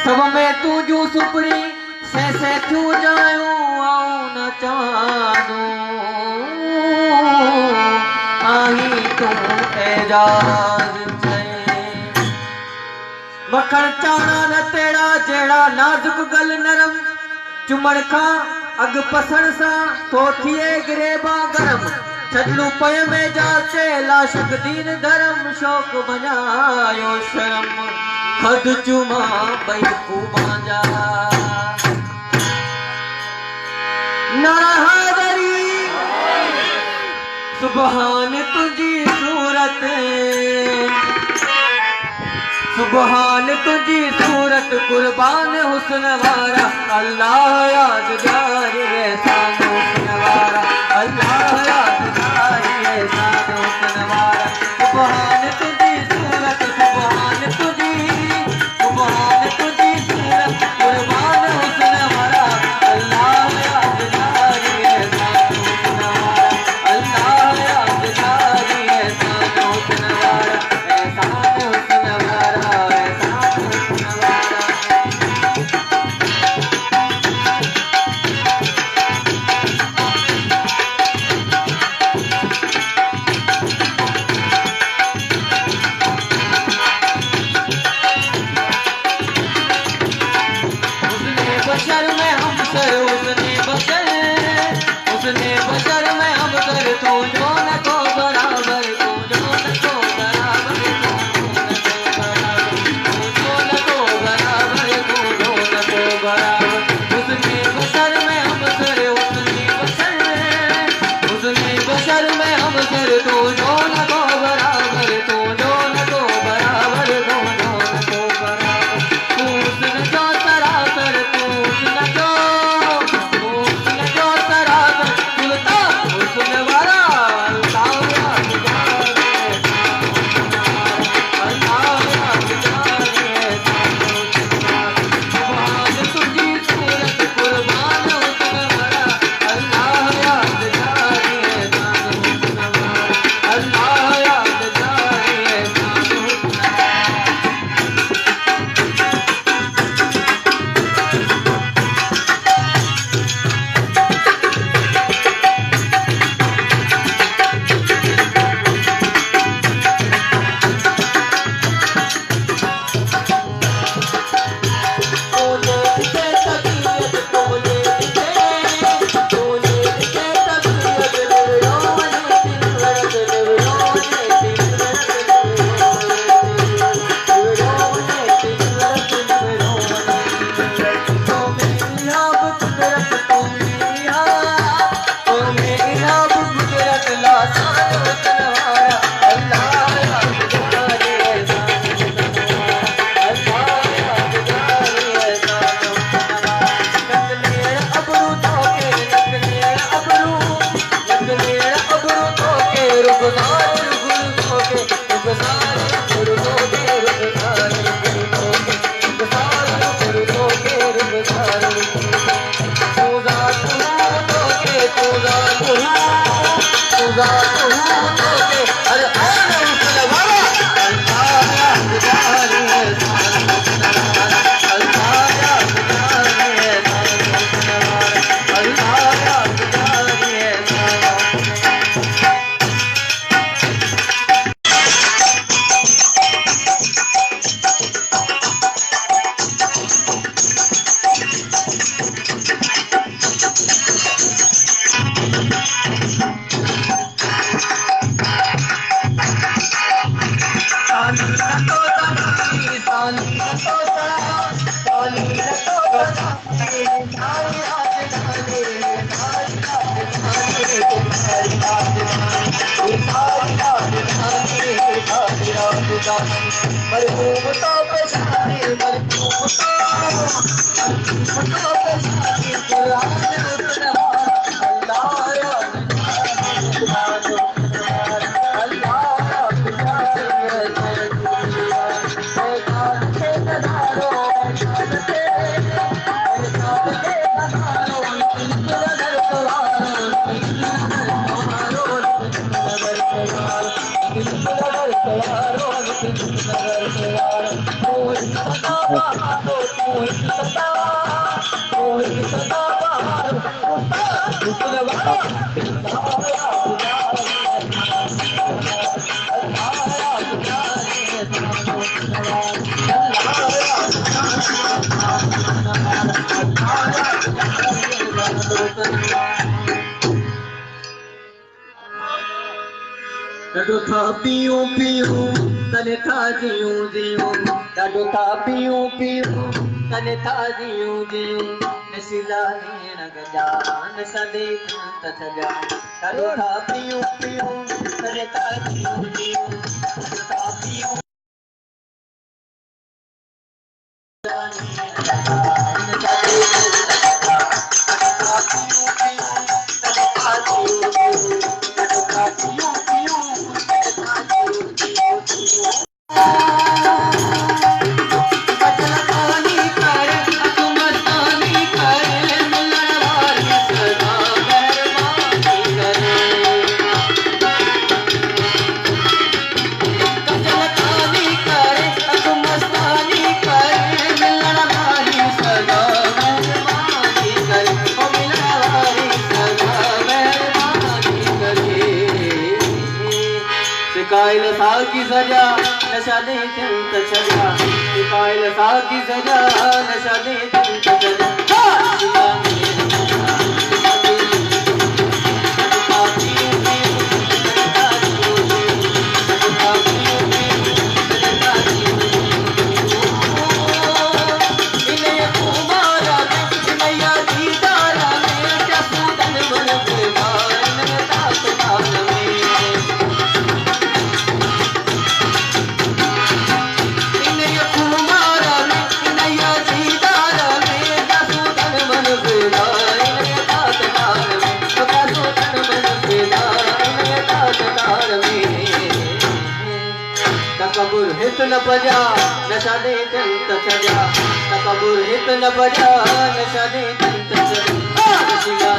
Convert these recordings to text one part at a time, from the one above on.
सब में तू जू सुपरी से क्यों जाऊं आऊं न चाहूं आही तू एजाज छे मखण चाणा न तेड़ा जेड़ा नाजुक गल नरम चुमण खां अग पसण सा तो थिए गिरेबा गरम छडलू पय में जाचे लाशक दीन धर्म शौक बजायो शर्म खद चुमा बई कुमाजा नाहदरी सुबहान तुझी सूरत सुबहान तुझी सूरत कुर्बान हुस्न वारा अल्लाह यादगार एहसान हुस्न वारा अल्लाह यादगार एहसान हुस्न वारा सुबहान तुझी सूरत सुबहान तुझी सूरत कुर्बान हुस्न वारा अल्लाह यादगार एहसान हुस्न वारा अल्लाह यादगार एहसान हुस्न वारा एहसान हुस्न वारा उसने बशर में हम कर तू जो न को बराबर तू जो न को बराबर तू जो न को बराबर तू जो न को बराबर उसने बशर में हम कर उसने बशर में हम कर तू जो न को बराबर तू जो न को बराबर तू जो न को बराबर तू उसने जो तरा कर तू उसने जो Thank you. Dadu tha piyu piyu, tane tha jiyu jiyu. Dadu tha piyu piyu, tane tha jiyu jiyu. Nasila nina gaja, nasade ta saja. Dadu tha piyu piyu, tane tha jiyu jiyu. Dadu tha piyu. कायल साल की सजा नशा दे चंत सजा कायल साल की सजा नशा दे चंत सजा तकबुर हित न बजा नशा दे चंत सजा तकबुर हित न बजा नशा दे चंत सजा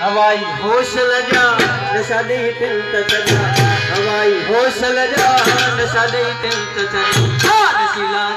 हवाई होश लजा नशा दे तिंत सजा हवाई होश लजा नशा दे तिंत सजा नशीला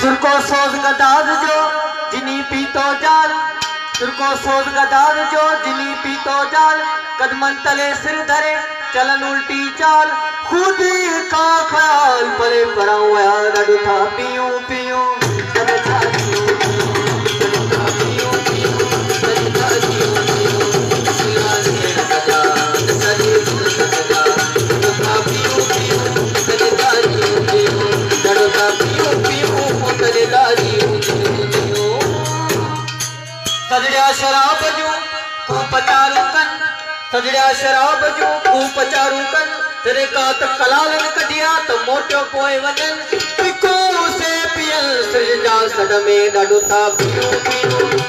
तुरको सोज गदार जो जिनी पीतो जाल तुरको सोज गदार जो जिनी पीतो जाल कदमन तले सिर धरे चलन उल्टी चाल खुदी का ख्याल पले पराऊं यार अडू था पियूं पियूं चले था पियूं सजड़ा शराब जो पचारू कन सजड़ा शराब जो पचारू कन तेरे का त कलालन कटिया तो मोटो पोए वजन पिको से पियल सजड़ा सड में ॾाढो था पियो पियो